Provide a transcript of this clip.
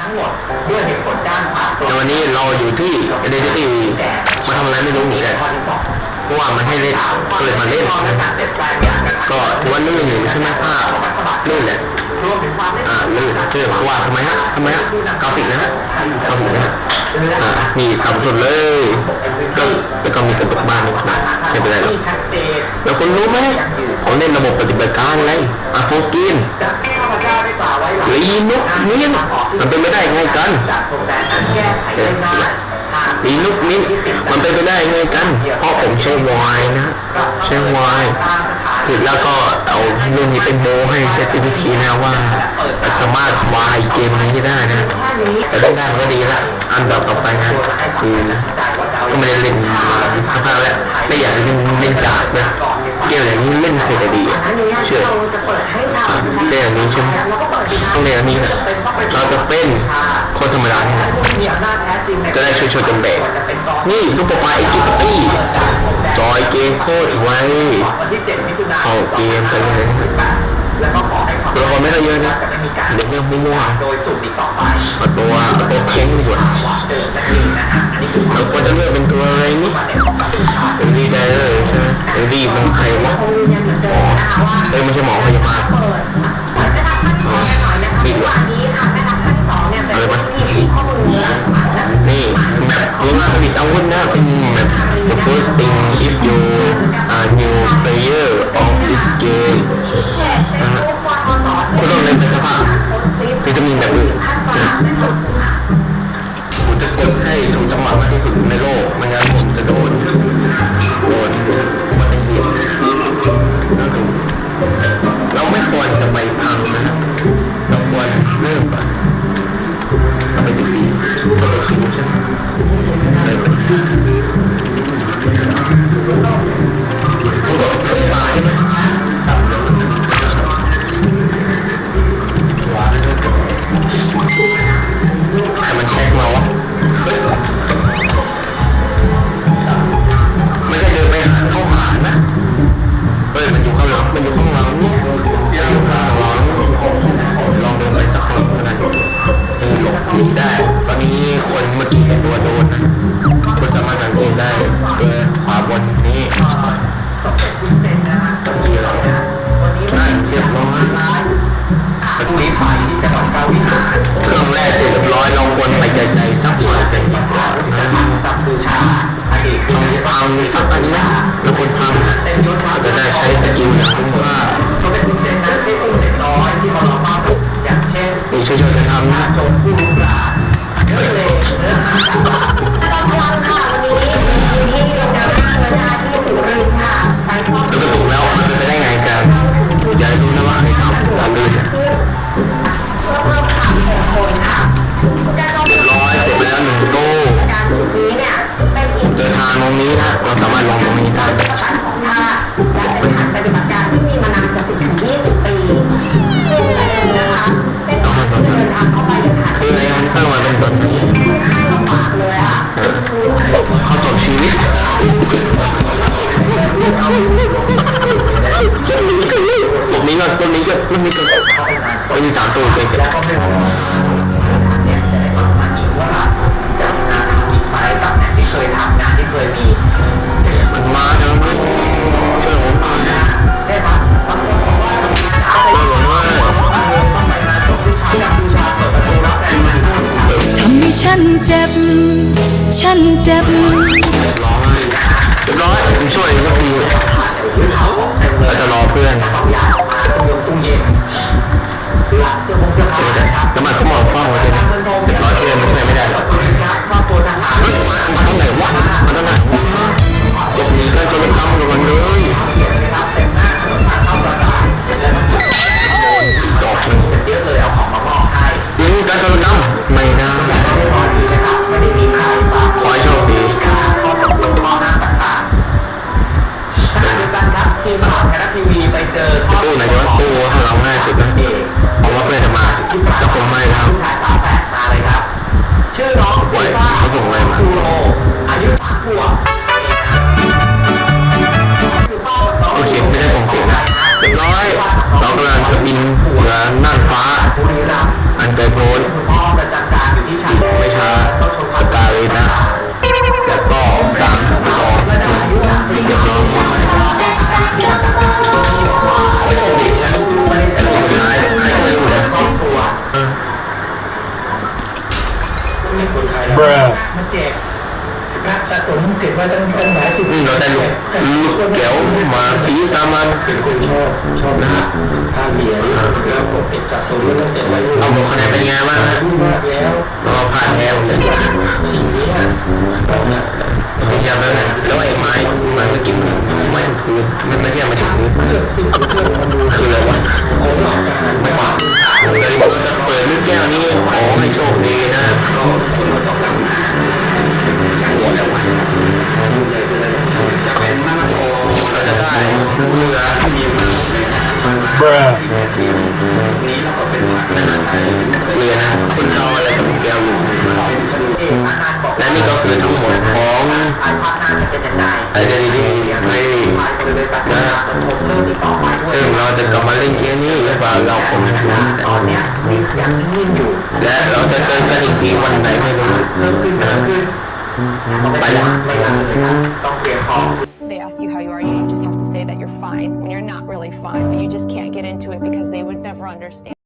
ทั้งหมดด้วยเหตุผลด้านความแต่วันนี้เราอยู่ที่ Identity มาทำอะไรไม่รู้เหมือนกันเพราะว่ามันให้เล่นก็เลยมาเล่นก็ถือว่าลื่นอยู่ใช่ไหมภาพลื่นแหละลื่นคือเพราะว่าทำไมฮะกราฟิกนะฮะกราฟิกนะฮะมีต่ำสุดเลยก็แล้วก็มีกระตุกบ้างนิดหน่อยไม่เป็นไรหรอกแล้วคุณรู้ไหมผมเล่นระบบปฏิบัติการอะไรโฟสกินลีนุกมิ้นมันเป็นไม่ได้ไงกันลีนุกมิ้นมันเป็นไปได้ไงกันเพราะผมใช้วายนะใช้วายคือแล้วก็เอาเรื่องนี้เป็นโมให้ ChatGPT นะว่าสามารถวายเกมนี้ได้นะแต่ได้มันก็ดีละอันดับต่อไปนะคือก็ไม่ได้เล่นสภาพแล้วไม่อยากเล่นจากนะเกมอย่างนี้เล่นเคยแต่ดีเชื่อเล่นอย่างนี้ใช่ไหมต้องเล่นอย่างนี้นะเราจะเป็นคนธรรมดาเนี่ยจะได้ช่วยกันแบกนี่รูปโปรไฟล์ไอ้กิ๊กตี้จอยเกมโคตรไวเข้าเกมไปเลยตัวละครไม่ได้เยอะนะเดี๋ยวเรื่องมั่วๆตัวเค้งดีกว่าเราควรจะเลือกเป็นตัวอะไรนี่เป็นรีได้เลยใช่ไหมเป็นรีเป็นใครวะไม่ใช่หมอพยาบาลดีกว่าอะไรบ้างนี่แบบโรงงานผลิตอาวุธนะเป็นแบบ the first thing if you are new player of this game นะฮะคุณต้องเล่นเป็นสภาพคือจะมีแบบอื่นผมจะกดให้ถูกจังหวะมากที่สุดในโลกไม่งั้นผมจะโดนอุบัติเหตุเราไม่ควรจะไปพังนะเราควรเริ่มก่อนเราไปดีๆเราไปชิมใช่ไหมเลยต้องกดสตาร์ทใช่ไหมแต่มันเช็คมาวะไม่ใช่เดินไปเข้าหานะมันอยู่ข้างหลังนี่อยู่ข้างหลังลองเดินไปสักคนก็ได้หลบหนีได้ตอนนี้คนเมื่อกี้เป็นตัวโดนนะคุณสามารถสังเกตได้โดยขวาบนนี้จีเรานั่นเรียบร้อยเครื่องแรกเสร็จเรียบร้อยเราควรไปใจสักหน่อยกันดีกว่าพังสักอันนี้แล้วคนพังจะได้ใช้สกิลอย่างคุ้มค่านี่ช่วยกันทำนะแล้วก็ถูกแล้วมันเป็นไปได้ไงกันอย่ารู้นะว่าใครทำทำลื่นเรียบร้อยเสร็จแล้วหนึ่งตู้เจอทางตรงนี้นะเราสามารถลงตรงนี้ได้ปฏิบัติการที่มีมานานกว่า10 ถึง 20 ปีนะคะคืออะไรมันเข้ามาเป็นต้นเขาจบชีวิตต้นนี้ก็มี3ตัวเป็นกันมันมาแล้วนะช่วยผมหน่อยนะทำให้ฉันเจ็บเรียบร้อยผมช่วยสักทีเราจะรอเพื่อนแล้วมันก็มองเฝ้าไว้เลยนะเรียบร้อยเพื่อนมันช่วยไม่ได้หรอกมาทางไหนวะมาทางไหนหลบหนีกันจนล้มทั้งกันเลยดอกนึงยิงกันจนล้มไม่ได้ขอให้โชคดีตู้ไหนจะว่าตู้ให้เราง่ายสุดนะผมว่าเพื่อนจะมาแต่คงไม่แล้วปล่อยเขาส่งอะไรมาโอเคไม่ได้ส่งเสียงนะเรียบร้อยเรากำลังจะบินเหนือน่านฟ้าอันไกลโพ้น คนไทยมันแจกการสะสมเก็บไว้ตั้งหลายสิบ เราได้ลูกเก๋วมาสีสามัญ เป็นคนชอบนะฮะถ้าเหรียญแล้วกดเก็บสะสมตั้งแต่วัยรุ่น เอาหมดคะแนนเป็นไงบ้างฮะ มากแล้ว เราผ่านแล้วเนี่ย สิ่งนี้ต้องนะ เป็นยังไงบ้างแล้วไอ้ไม้เมื่อกี้ไม่ถึงพื้นมันไม่ใช่มาถึงพื้น เครื่องซึ่งเครื่องมันดู คืออะไรวะ คนหลอกการ ไม่ว่าเลยเราจะเปิดลูกแก้วนี้ขอให้โชคดีนะ คนเราต้องรับอย่างหมดแล้ววันจะเป็นมากพอ เราจะได้เรือ มีมากนี้เราก็เป็นว่า เรือนะคุณรออะไรกับแก้วอยู่ อาหารบอก และนี่ก็คือทั้งหมดของ อันภาพหน้าจะเป็นยังไง ไอเดนตี้ฟรีนะซึ่งเราจะกลับมาเล่นเกมนี้หรือเปล่าเราคงไม่รู้ ตอนเนี้ยมียังนิ่งอยู่ และเราจะเจอกันอีกทีวันไหนไม่รู้ เริ่มขึ้น ไปละ ไม่ละเลยนะต้องเตรียมพร้อม They ask you how you are, you just have to say that you're fine when you're not really fine, but you just can't get into it because they would never understand.